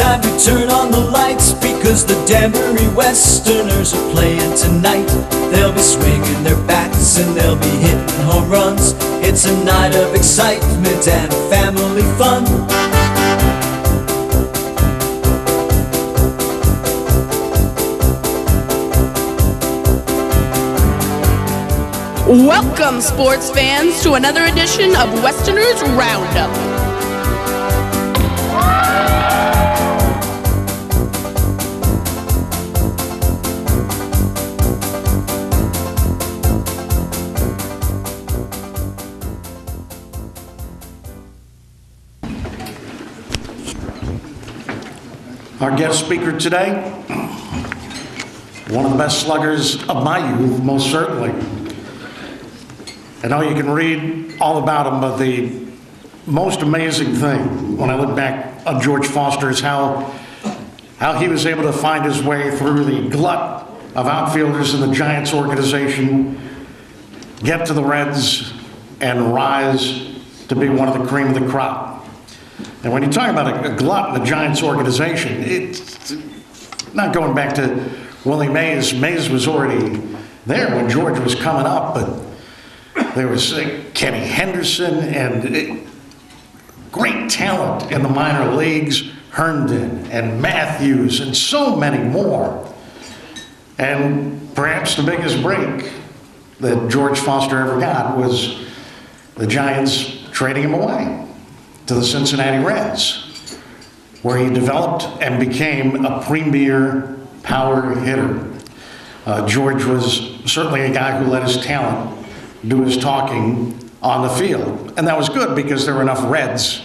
time to turn on the lights, because the Danbury Westerners are playing tonight. They'll be swinging their bats and they'll be hitting home runs. It's a night of excitement and family fun. Welcome, sports fans, to another edition of Westerners Roundup. Our guest speaker today, one of the best sluggers of my youth, most certainly. I know you can read all about him, but the most amazing thing when I look back on George Foster is how he was able to find his way through the glut of outfielders in the Giants organization, get to the Reds, and rise to be one of the cream of the crop. And when you talk about a glut in the Giants organization, it's not going back to Willie Mays. Mays was already there when George was coming up, but there was Kenny Henderson and great talent in the minor leagues, Herndon and Matthews and so many more. And perhaps the biggest break that George Foster ever got was the Giants trading him away to the Cincinnati Reds, where he developed and became a premier power hitter. George was certainly a guy who let his talent do his talking on the field. And that was good because there were enough Reds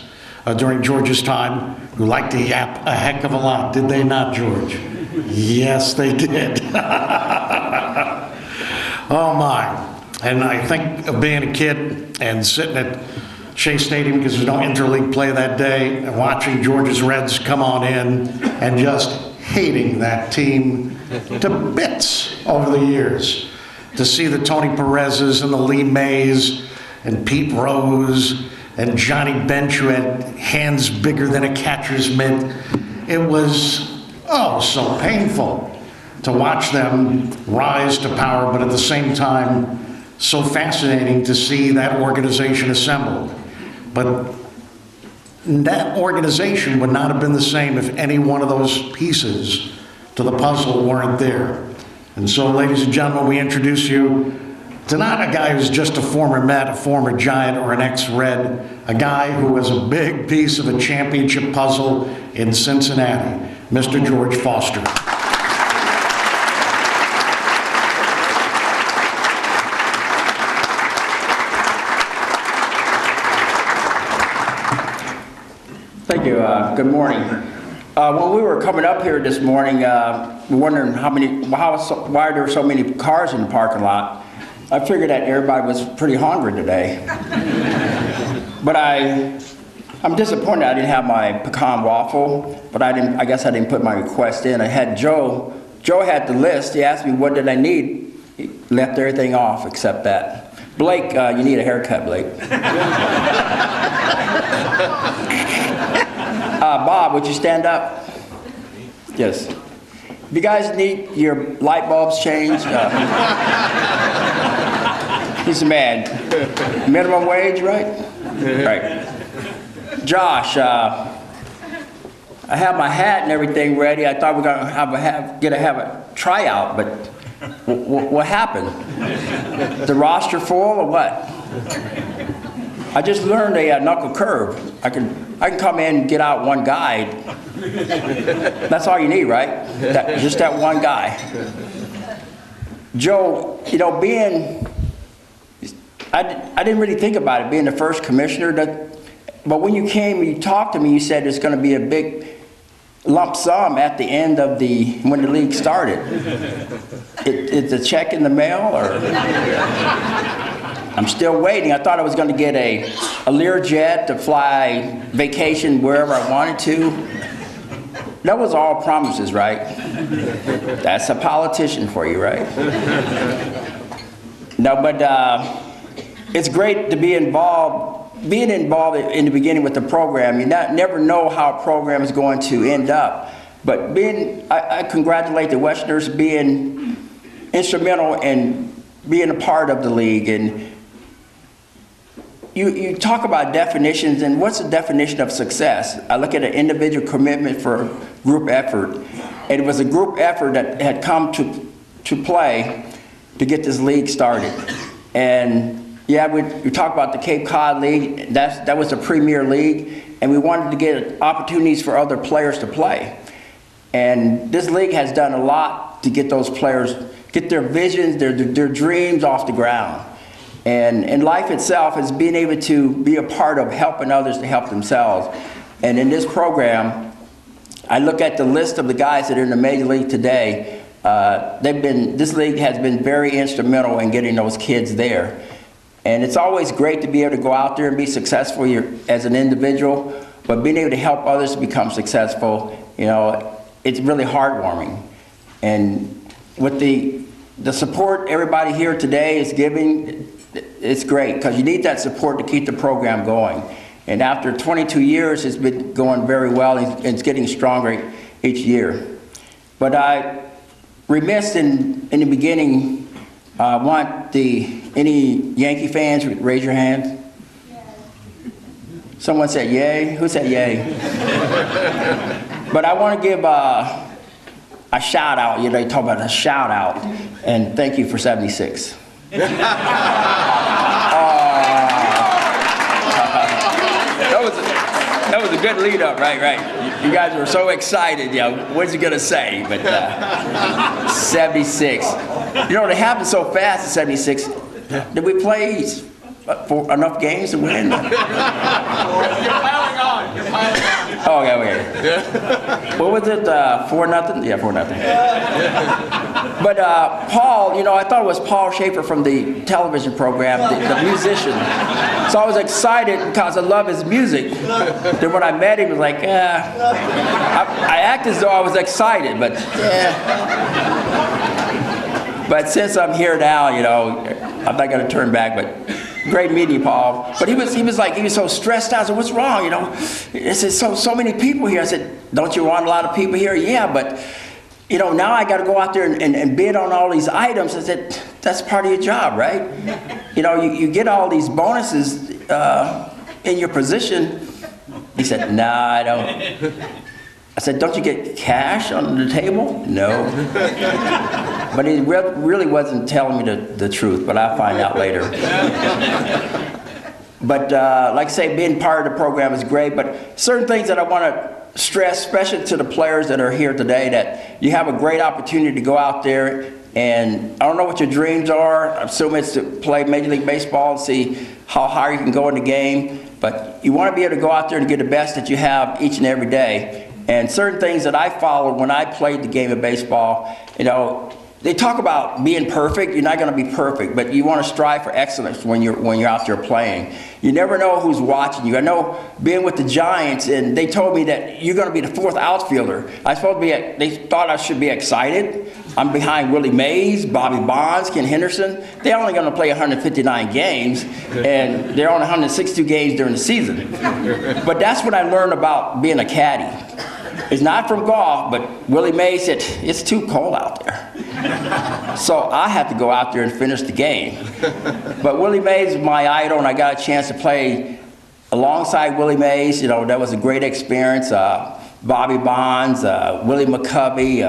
during George's time who liked to yap a heck of a lot. Did they not, George? Yes, they did. Oh my. And I think of being a kid and sitting at Shea Stadium, because there's no interleague play that day, and watching George's Reds come on in and just hating that team to bits over the years. To see the Tony Perez's and the Lee Mays and Pete Rose and Johnny Bench, who had hands bigger than a catcher's mitt. It was, so painful to watch them rise to power, but at the same time, so fascinating to see that organization assembled. But that organization would not have been the same if any one of those pieces to the puzzle weren't there. And so, ladies and gentlemen, we introduce you to not a guy who's just a former Met, a former Giant, or an ex-Red, a guy who was a big piece of a championship puzzle in Cincinnati, Mr. George Foster. Thank you. Good morning. When we were coming up here this morning, we were wondering why there were so many cars in the parking lot. I figured that everybody was pretty hungry today. But I'm disappointed I didn't have my pecan waffle, but I guess I didn't put my request in. I had Joe. Joe had the list. He asked me what did I need. He left everything off except that. Blake, you need a haircut, Blake. Bob, would you stand up? Yes. If you guys need your light bulbs changed, he's a man. Minimum wage, right? Right. Josh, I have my hat and everything ready. I thought we were going to have a tryout, but what happened? The roster full or what? I just learned a knuckle curve. I can come in and get out one guy. That's all you need, right? Just that one guy. Joe, I didn't really think about it being the first commissioner. But when you came and you talked to me, you said there's going to be a big lump sum at the end of when the league started. It's a check in the mail, or? I'm still waiting. I thought I was going to get a Learjet to fly vacation wherever I wanted to. That was all promises, right? That's a politician for you, right? No, but it's great to be involved being involved in the beginning with the program, you never know how a program is going to end up. But I congratulate the Westerners being instrumental in being a part of the league. And you talk about definitions, and what's the definition of success? I look at an individual commitment for group effort, and it was a group effort that had come to play to get this league started. And yeah, we talk about the Cape Cod League. That was the premier league, and we wanted to get opportunities for other players to play. And this league has done a lot to get those players, get their visions, their dreams off the ground. And life itself is being able to be a part of helping others to help themselves. And in this program, I look at the list of the guys that are in the Major League today. This league has been very instrumental in getting those kids there. And it's always great to be able to go out there and be successful as an individual, but being able to help others to become successful, it's really heartwarming. And with the support everybody here today is giving, it's great, because you need that support to keep the program going. And after 22 years, it's been going very well, and it's getting stronger each year. But I remiss in the beginning, want any Yankee fans, raise your hands. Someone said yay. Who said yay? But I want to give a shout out. They talk about a shout out, and thank you for 76. That was a good lead up, right? You guys were so excited, what's he gonna say? But 76. It happened so fast at 76. Did we play for enough games to win? You're piling on. Oh, okay. What was it? 4-0? Yeah, 4-0. But Paul, I thought it was Paul Schaefer from the television program, the musician. So I was excited because I love his music. Then when I met him, I was like, I acted as though I was excited, but But since I'm here now, I'm not going to turn back, but great meeting you, Paul. But he was so stressed out. I said, what's wrong, I said, so many people here. I said, don't you want a lot of people here? Yeah, but, now I got to go out there and bid on all these items. I said, that's part of your job, right? You get all these bonuses in your position. He said, nah, I don't. I said, don't you get cash on the table? No. But he really wasn't telling me the truth, but I'll find out later. But like I say, being part of the program is great, but certain things that I want to stress, especially to the players that are here today, that you have a great opportunity to go out there, and I don't know what your dreams are. I assume it's to play Major League Baseball and see how high you can go in the game, but you want to be able to go out there and get the best that you have each and every day. And certain things that I followed when I played the game of baseball, they talk about being perfect. You're not going to be perfect, but you want to strive for excellence when you're out there playing. You never know who's watching you. I know being with the Giants, and they told me that you're going to be the fourth outfielder. They thought I should be excited. I'm behind Willie Mays, Bobby Bonds, Ken Henderson. They're only going to play 159 games, and they're on 162 games during the season. But that's what I learned about being a caddy. It's not from golf, but Willie Mays said, it's too cold out there. So I had to go out there and finish the game. But Willie Mays is my idol, and I got a chance to play alongside Willie Mays. That was a great experience. Bobby Bonds, Willie McCovey,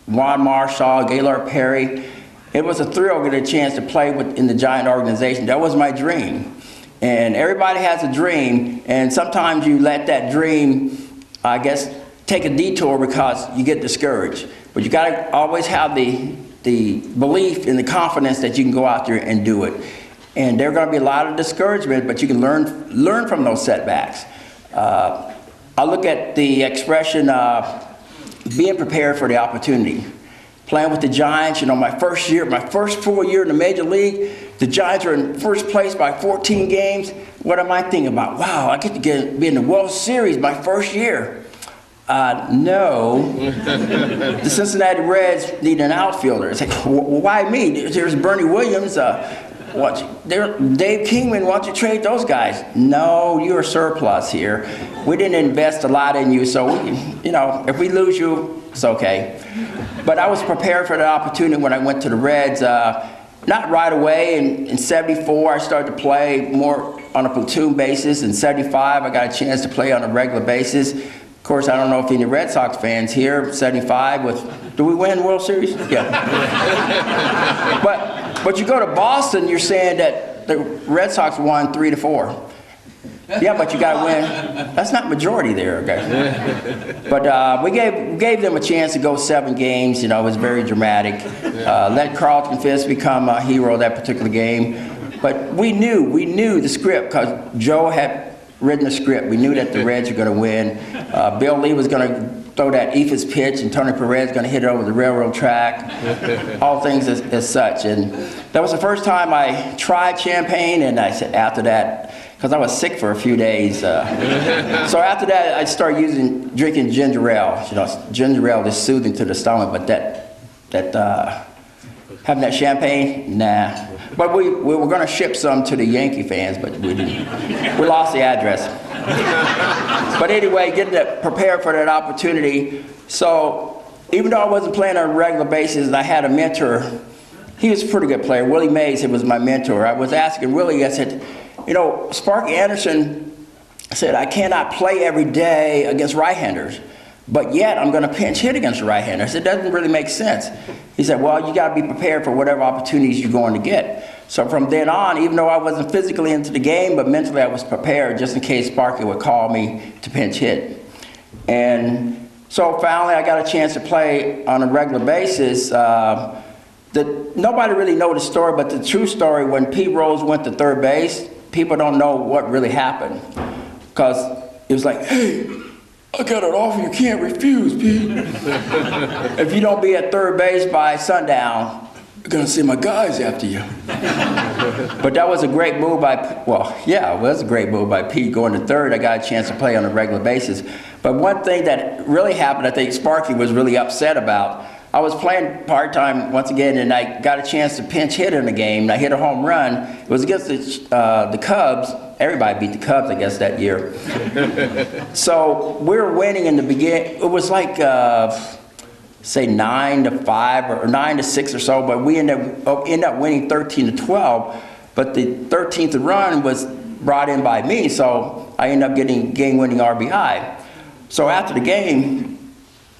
Juan Marshall, Gaylord Perry. It was a thrill to get a chance to play in the Giant organization. That was my dream. And everybody has a dream, and sometimes you let that dream, I guess, take a detour because you get discouraged. But you got to always have the belief and the confidence that you can go out there and do it. And there are going to be a lot of discouragement, but you can learn from those setbacks. I look at the expression being prepared for the opportunity. Playing with the Giants, my first full year in the Major League, the Giants are in first place by 14 games. What am I thinking about? Wow, I get to be in the World Series my first year. No. The Cincinnati Reds need an outfielder. It's like, why me? There's Bernie Williams, Dave Kingman, why don't you trade those guys? No, you're surplus here. We didn't invest a lot in you, so if we lose you, it's okay. But I was prepared for that opportunity when I went to the Reds. Not right away. In 74, I started to play more on a platoon basis. In 75, I got a chance to play on a regular basis. Of course, I don't know if any Red Sox fans here, 75 do we win World Series? Yeah. But you go to Boston, you're saying that the Red Sox won 3-4. Yeah, but you got to win. That's not majority there, okay? But we gave them a chance to go 7 games. It was very dramatic. Let Carlton Fisk become a hero that particular game. But we knew the script because Joe had written the script. We knew that the Reds were going to win. Bill Lee was going to throw that Ephus pitch, and Tony Perez going to hit it over the railroad track. All things as such. And that was the first time I tried champagne, and I said after that, because I was sick for a few days. So after that, I started drinking ginger ale. Ginger ale is soothing to the stomach, but having that champagne, nah. But we were going to ship some to the Yankee fans, but we didn't. We lost the address. But anyway, getting prepared for that opportunity. So even though I wasn't playing on a regular basis, I had a mentor. He was a pretty good player. Willie Mays, he was my mentor. I was asking Willie, I said, Sparky Anderson said, I cannot play every day against right-handers, but yet I'm going to pinch hit against right-handers. It doesn't really make sense. He said, well, you got to be prepared for whatever opportunities you're going to get. So from then on, even though I wasn't physically into the game, but mentally I was prepared just in case Sparky would call me to pinch hit. And so finally I got a chance to play on a regular basis. Nobody really knows the story, but the true story, when Pete Rose went to third base, people don't know what really happened. Because it was like, hey, I got an offer you can't refuse, Pete. If you don't be at third base by sundown, you're going to see my guys after you. But that was a great move it was a great move by Pete going to third. I got a chance to play on a regular basis. But one thing that really happened, I think Sparky was really upset about, I was playing part-time once again, and I got a chance to pinch hit in the game, and I hit a home run. It was against the Cubs. Everybody beat the Cubs, I guess, that year. So we were winning in the beginning. It was like, say 9-5 or 9-6 or so, but we ended up winning 13-12. But the 13th run was brought in by me, so I ended up getting game-winning RBI. So after the game,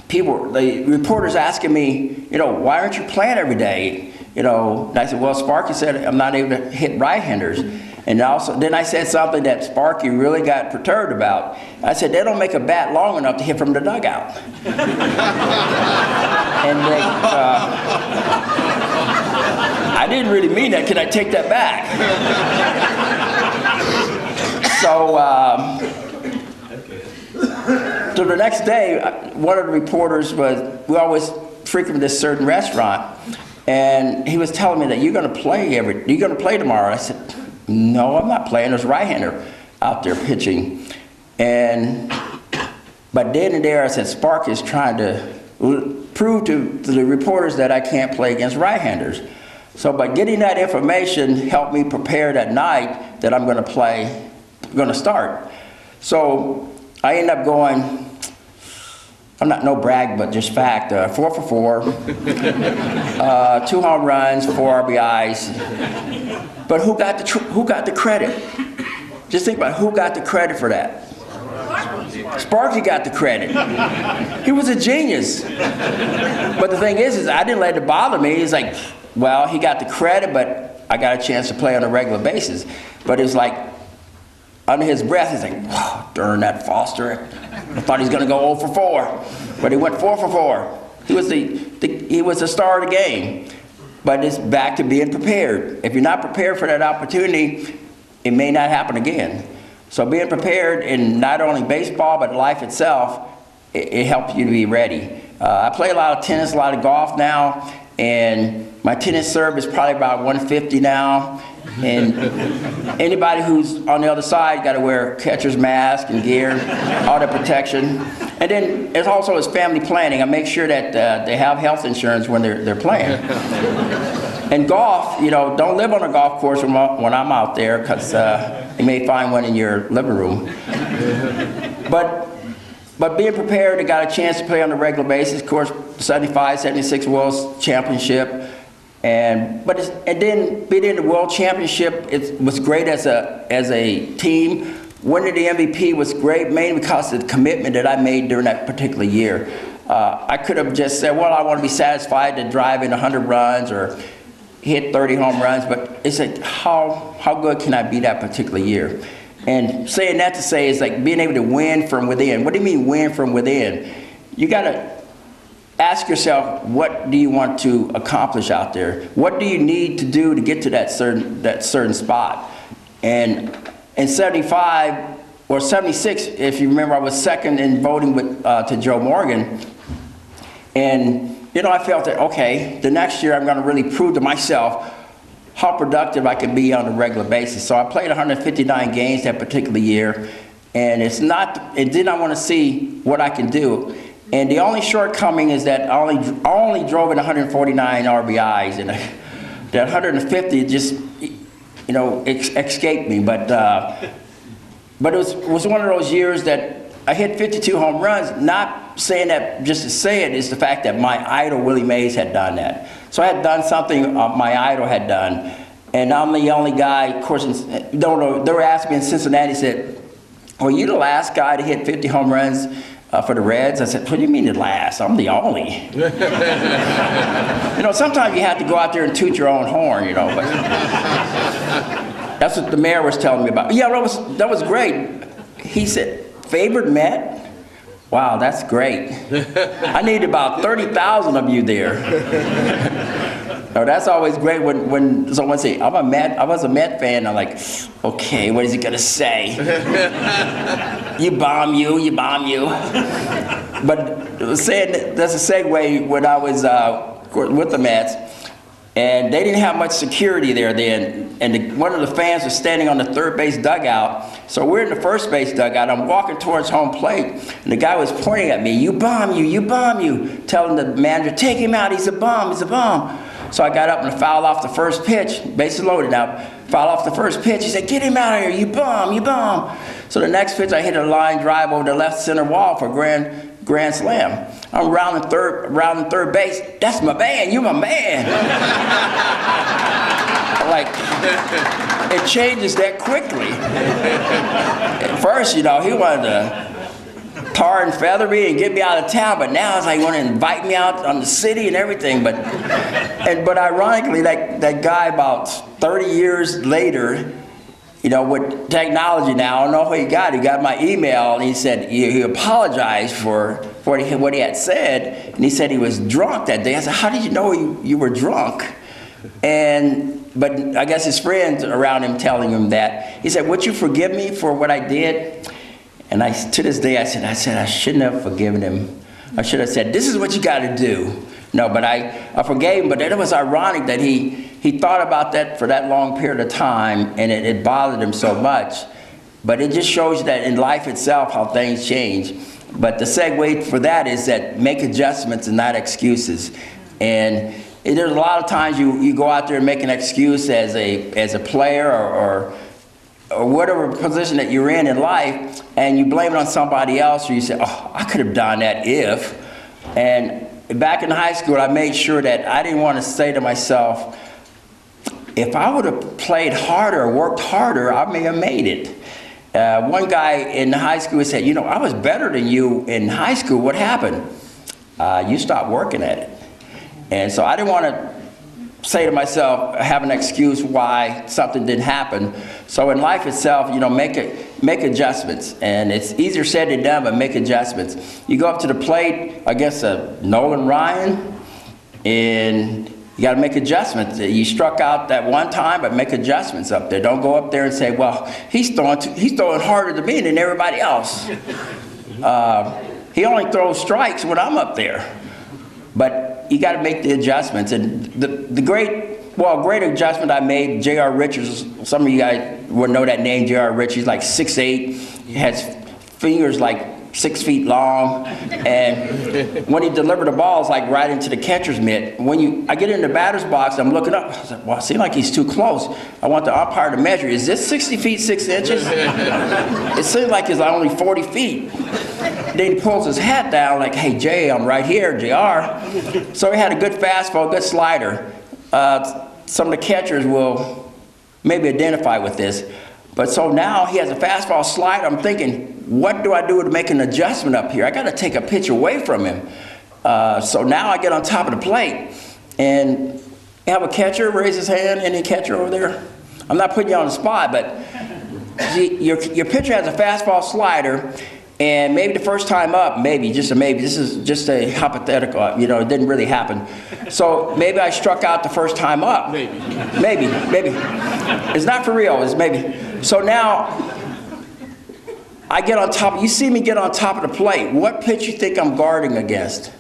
the reporters asking me, why aren't you playing every day? And I said, well, Sparky said I'm not able to hit right-handers. And then I said something that Sparky really got perturbed about. I said, they don't make a bat long enough to hit from the dugout. And I didn't really mean that. Can I take that back? So the next day, one of the reporters we always frequent this certain restaurant, and he was telling me that you're going to play tomorrow. I said, no, I'm not playing. There's a right-hander out there pitching. But then and there, I said, Spark is trying to prove to the reporters that I can't play against right-handers. So by getting that information helped me prepare that night that I'm going to start. So I ended up going, I'm not no brag, but just fact, 4 for 4, 2 home runs, 4 RBIs. But who got the credit? Just think about who got the credit for that. Sparky got the credit. He was a genius. But the thing is I didn't let it bother me. It's like, well, he got the credit, but I got a chance to play on a regular basis. But it's like, under his breath, he's like, oh, darn that Foster. I thought he was going to go 0 for 4. But he went 4 for 4. He was the star of the game. But it's back to being prepared. If you're not prepared for that opportunity, it may not happen again. So being prepared in not only baseball, but life itself, it helps you to be ready. I play a lot of tennis, a lot of golf now, and my tennis serve is probably about 150 now, And anybody who's on the other side got to wear catcher's mask and gear, all the protection. And then it's also his family planning. I make sure that they have health insurance when they're playing. And golf, you know, don't live on a golf course when I'm out there, because you may find one in your living room. But being prepared, I got a chance to play on a regular basis. Of course, 75, 76 World Championship. And then being in the World Championship, it was great as a team. Winning the MVP was great, mainly because of the commitment that I made during that particular year. I could have just said, well, I want to be satisfied to drive in 100 runs or hit 30 home runs, but it's like, how good can I be that particular year? And saying that to say is like being able to win from within. What do you mean win from within? You got to ask yourself, what do you want to accomplish out there? What do you need to do to get to that certain spot? And in 75 or 76, if you remember, I was second in voting to Joe Morgan. And you know, I felt that, okay, the next year I'm going to really prove to myself how productive I can be on a regular basis. So I played 159 games that particular year, and then I want to see what I can do. And the only shortcoming is that I only drove in 149 RBIs, and that 150 just, you know, escaped me. But it was one of those years that I hit 52 home runs, not saying that just to say it, is the fact that my idol, Willie Mays, had done that. So I had done something my idol had done. And I'm the only guy, of course, they were asking me in Cincinnati, said, were you the last guy to hit 50 home runs for the Reds? I said, what do you mean the last? I'm the only. You know, sometimes you have to go out there and toot your own horn, you know. But that's what the mayor was telling me about. Yeah, that was great. He said, favorite Met? Wow, that's great. I need about 30,000 of you there. No, that's always great when someone says, I was a Met fan. I'm like, okay, what is he gonna say? You bomb you. But saying that's a segue when I was with the Mets. And they didn't have much security there then. And one of the fans was standing on the third base dugout. So we're in the first base dugout. I'm walking towards home plate. And the guy was pointing at me, you bomb you. Telling the manager, take him out, he's a bomb. So I got up and fouled off the first pitch. Bases loaded now. Fouled off the first pitch. He said, get him out of here, you bomb. So the next pitch, I hit a line drive over the left center wall for grand slam. I'm rounding third base. That's my man. You my man. Like, it changes that quickly. At first, you know, he wanted to tar and feather me and get me out of town, but now it's like he want to invite me out on the city and everything. But ironically, that guy about 30 years later, you know, with technology now, I don't know what he got. He got my email, and he said he apologized for what he had said, and he said he was drunk that day. I said, how did you know you were drunk? But I guess his friends around him telling him that. He said, would you forgive me for what I did? And to this day, I said, I shouldn't have forgiven him. I should have said, this is what you got to do. No, but I forgave him, but it was ironic that he thought about that for that long period of time, and it bothered him so much. But it just shows you that in life itself how things change. But the segue for that is that make adjustments and not excuses. And there's a lot of times you go out there and make an excuse as a player or whatever position that you're in life, and you blame it on somebody else, or you say, oh, I could have done that if. And back in high school, I made sure that I didn't want to say to myself, if I would have played harder, worked harder, I may have made it. One guy in high school said, you know, I was better than you in high school. What happened? You stopped working at it. And so I didn't want to say to myself, have an excuse why something didn't happen. So in life itself, you know, make adjustments. And it's easier said than done, but make adjustments. You go up to the plate against Nolan Ryan, and you got to make adjustments. You struck out that one time, but make adjustments up there. Don't go up there and say, well, he's throwing harder than me than everybody else. He only throws strikes when I'm up there. But you got to make the adjustments. And the great Well, a great adjustment I made, J.R. Richards, some of you guys would know that name, J.R. Richards. He's like 6'8", he has fingers like 6 feet long, and when he delivered the ball, it's like right into the catcher's mitt. I get in the batter's box, I'm looking up, I was like, well, it seems like he's too close. I want the umpire to measure, is this 60 feet 6 inches? It seems like it's only 40 feet. Then he pulls his hat down like, hey, Jay, I'm right here, JR. So he had a good fastball, good slider. Some of the catchers will maybe identify with this. But so now he has a fastball slider. I'm thinking, what do I do to make an adjustment up here? I got to take a pitch away from him. So now I get on top of the plate and have a catcher raise his hand. Any catcher over there? I'm not putting you on the spot, but see, your pitcher has a fastball slider, and maybe the first time up, maybe, just a maybe, this is just a hypothetical, you know, it didn't really happen. So maybe I struck out the first time up. Maybe. It's not for real, it's maybe. So now, I get on top, you see me get on top of the plate. What pitch you think I'm guarding against?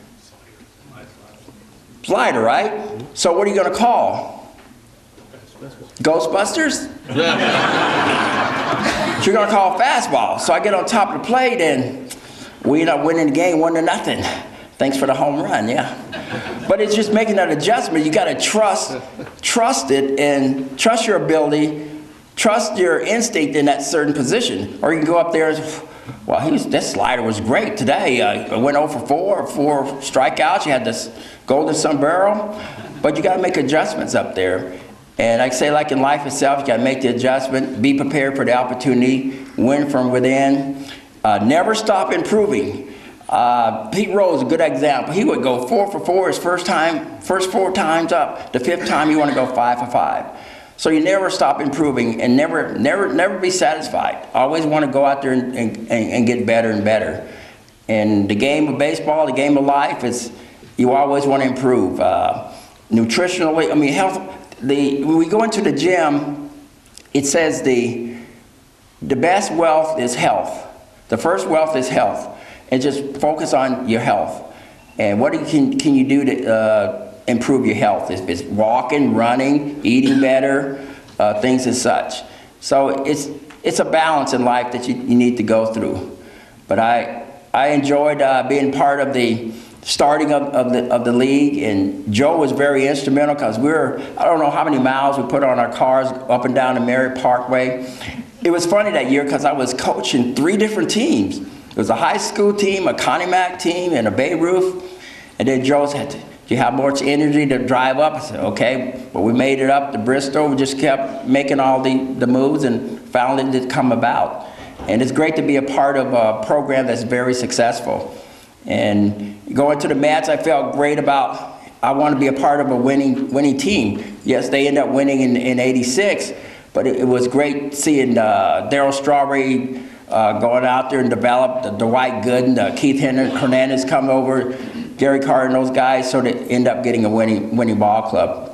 Slider, right? So what are you gonna call? Ghostbusters? You're gonna call fastball. So I get on top of the plate and we end up winning the game 1-0. Thanks for the home run, yeah. But it's just making that adjustment. You gotta trust it and trust your ability, trust your instinct in that certain position. Or you can go up there and, well, that slider was great today. I went 0 for 4 strikeouts. You had this golden sombrero. But you gotta make adjustments up there. And I say, like in life itself, you got to make the adjustment, be prepared for the opportunity, win from within, never stop improving. Pete Rose, a good example. He would go 4 for 4 his first 4 times up. The 5th time, you want to go 5 for 5. So you never stop improving and never be satisfied. Always want to go out there and get better and better. And the game of baseball, the game of life, you always want to improve. Nutritionally, I mean, health. When we go into the gym, it says the best wealth is health. The first wealth is health. And just focus on your health. And what can you do to improve your health? It's walking, running, eating better, things as such. So it's a balance in life that you need to go through. But I enjoyed being part of the starting of the league, and Joe was very instrumental because I don't know how many miles we put on our cars up and down the Merritt Parkway. It was funny that year because I was coaching 3 different teams. It was a high school team, a Connie Mack team, and a Babe Ruth. And then Joe said, do you have more energy to drive up? I said, okay. But we made it up to Bristol. We just kept making all the moves and found it to come about. And it's great to be a part of a program that's very successful. And going to the Mets, I felt great about, I want to be a part of a winning team. Yes, they ended up winning in '86, but it was great seeing Darryl Strawberry going out there and develop, the Dwight Gooden, Keith Hernandez come over, Gary Carter and those guys, so they end up getting a winning ball club.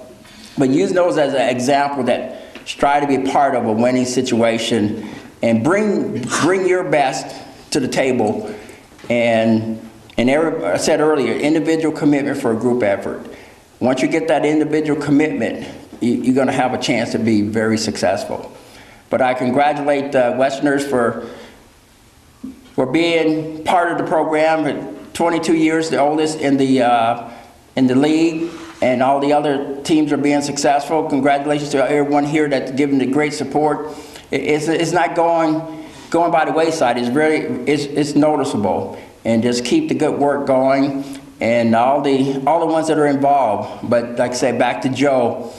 But use those as an example that strive to be part of a winning situation and bring your best to the table. And I said earlier, individual commitment for a group effort. Once you get that individual commitment, you're going to have a chance to be very successful. But I congratulate Westerners for being part of the program. 22 years, the oldest in the league, and all the other teams are being successful. Congratulations to everyone here that's given the great support. It's not going by the wayside. It's noticeable. And just keep the good work going, and all the ones that are involved. But like I said, back to Joe,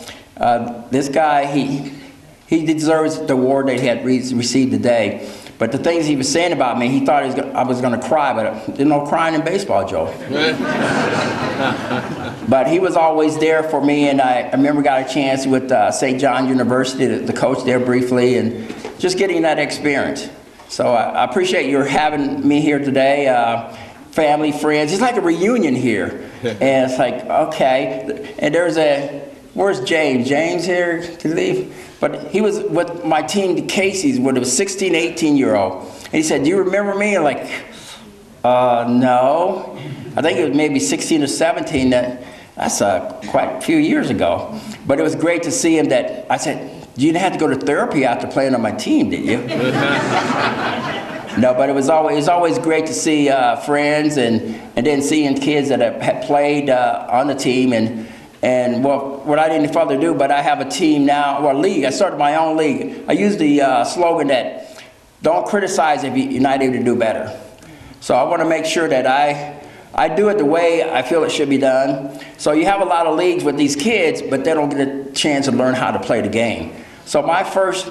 this guy, he deserves the award that he had received today. But the things he was saying about me, he thought I was going to cry, but there's no crying in baseball, Joe. But he was always there for me, and I remember got a chance with St. John University to coach there briefly, and just getting that experience. So I appreciate your having me here today, family, friends. It's like a reunion here. And it's like, okay. And where's James? James here? Can he leave? But he was with my team, the Casey's, with a 16, 18-year-old. And he said, do you remember me? I'm like, no. I think it was maybe 16 or 17 that That's quite a few years ago. But it was great to see him that, I said, you didn't have to go to therapy after playing on my team, did you? No, but it was always great to see friends and then seeing kids that had played on the team. And well, what I didn't further do, but I have a team now, or a league. I started my own league. I use the slogan that, don't criticize if you're not able to do better. So I want to make sure that I do it the way I feel it should be done. So you have a lot of leagues with these kids, but they don't get a chance to learn how to play the game. So my first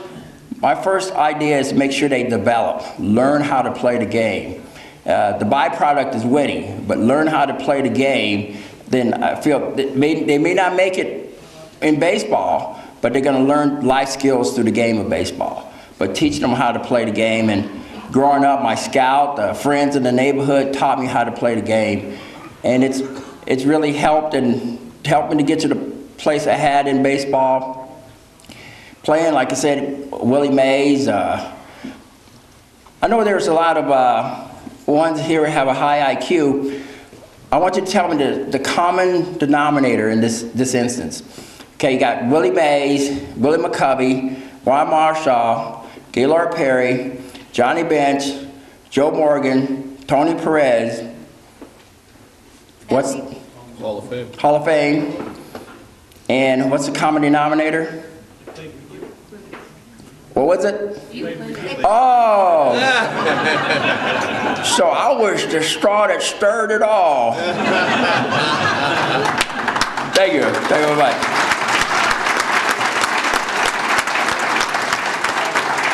idea is to make sure they develop, learn how to play the game. The byproduct is winning, but learn how to play the game. Then I feel that they may not make it in baseball, but they're going to learn life skills through the game of baseball. But teaching them how to play the game, and growing up, my scout, friends in the neighborhood taught me how to play the game, and it's really helped me to get to the place I had in baseball. Playing, like I said, Willie Mays. I know there's a lot of ones here who have a high IQ. I want you to tell me the common denominator in this instance. Okay, you got Willie Mays, Willie McCovey, Juan Marshall, Gaylord Perry, Johnny Bench, Joe Morgan, Tony Perez. What's Hall of Fame. Hall of Fame? And what's the common denominator? What was it? Oh! So I was the straw that stirred it all. Thank you. Thank you very much.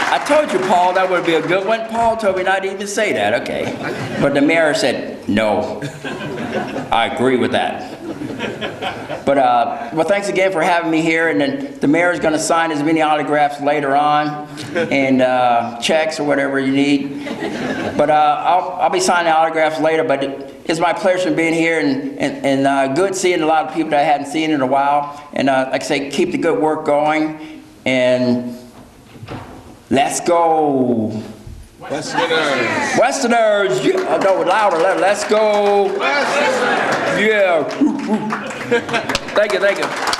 I told you, Paul, that would be a good one. Paul told me not to even say that. Okay. But the mayor said, no. I agree with that. But, well, thanks again for having me here. And then the mayor is going to sign as many autographs later on, and checks or whatever you need. But I'll be signing autographs later. But it's my pleasure being here, and good seeing a lot of people that I hadn't seen in a while. And like I say, keep the good work going. And let's go. Westerners. Westerners. Yeah, no, louder. Let's go. Westerners. Yeah. Thank you.